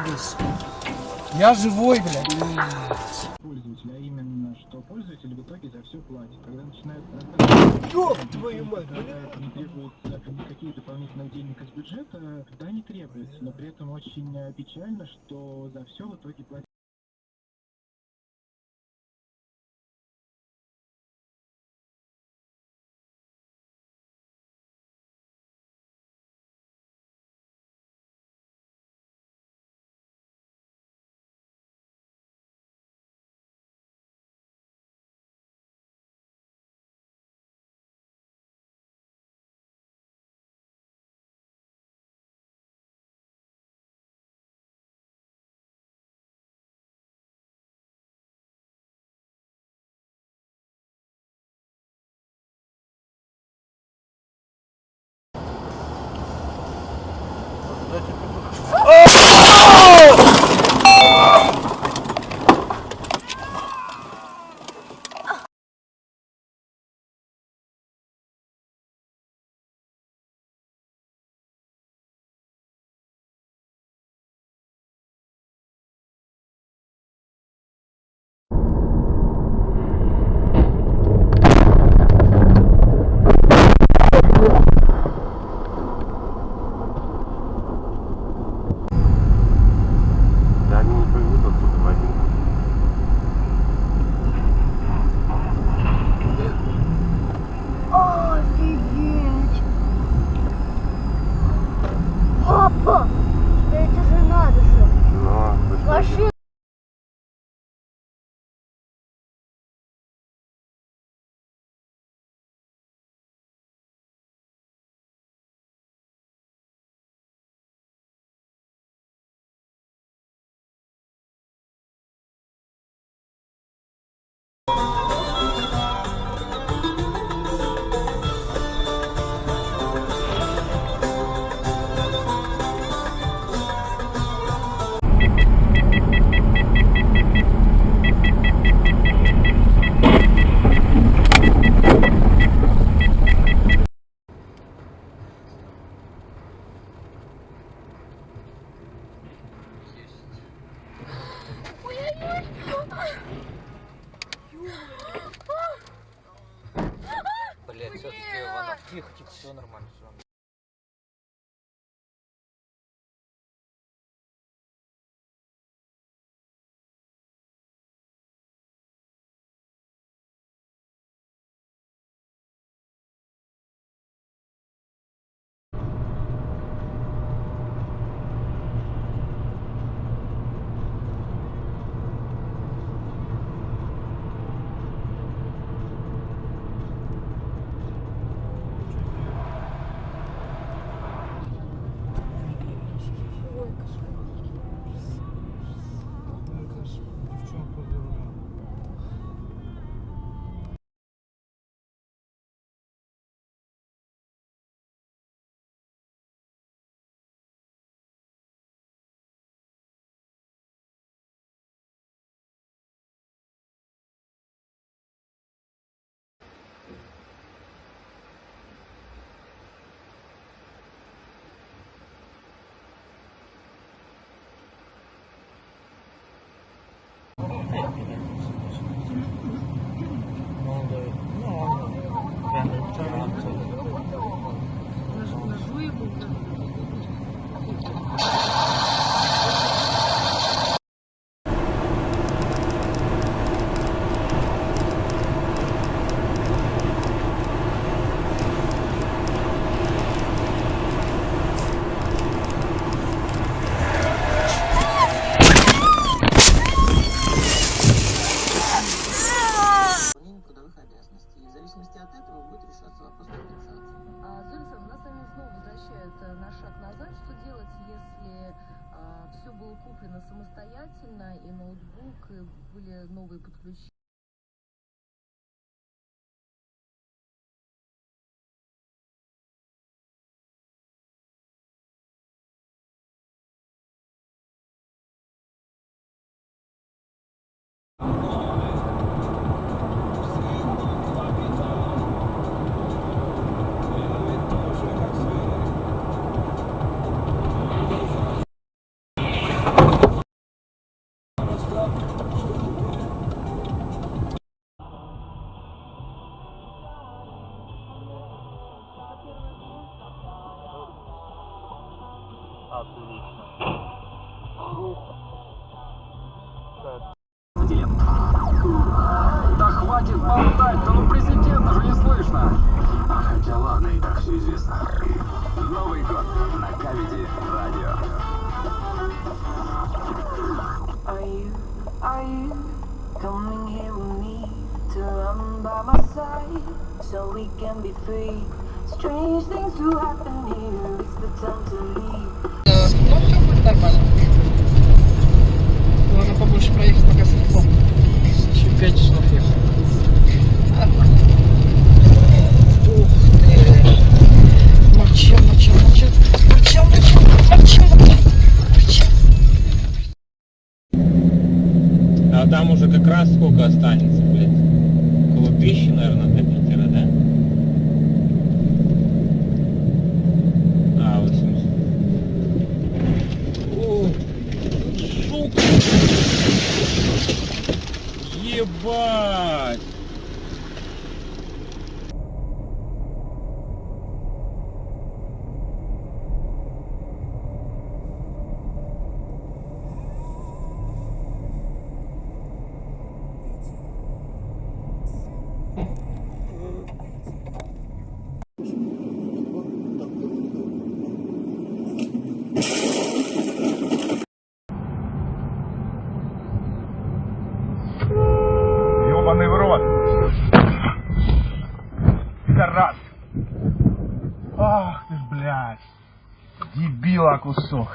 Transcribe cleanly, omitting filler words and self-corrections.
радуйся. Я живой, блядь. Пользователь, а именно, что пользователь в итоге за все платит. Когда начинает Ёб твою мать, не требуется никаких дополнительных денег из бюджета, да, не требуется, но при этом очень печально, что за все в итоге платит. Офигеть! Папа! Да это же надо же! Машина! Блядь, все-таки Иванов. Тихо, тихо, все нормально, все. Ножу его. Зульцев, нас с вами снова возвращают на шаг назад. Что делать, если все было куплено самостоятельно, и ноутбук, и были новые подключения? Да хватит болтать, да ну президента же не слышно. А хотя ладно, и так все известно. Новый год на Камеди Радио. Are you coming here with me to run by my side so we can be free? Strange things do happen here, it's the time to leave. Ну, все будет нормально. Можно побольше проехать пока светло. Еще 5 часов ехать. Нормально. Ух ты. Моча. А там уже как раз сколько останется, блядь? Около 1000, наверное, до Питера, да? А, 80. О, сука! Ебать! Ёбаный в рот! Пидорас! Ах ты ж, блядь! Дебила кусок!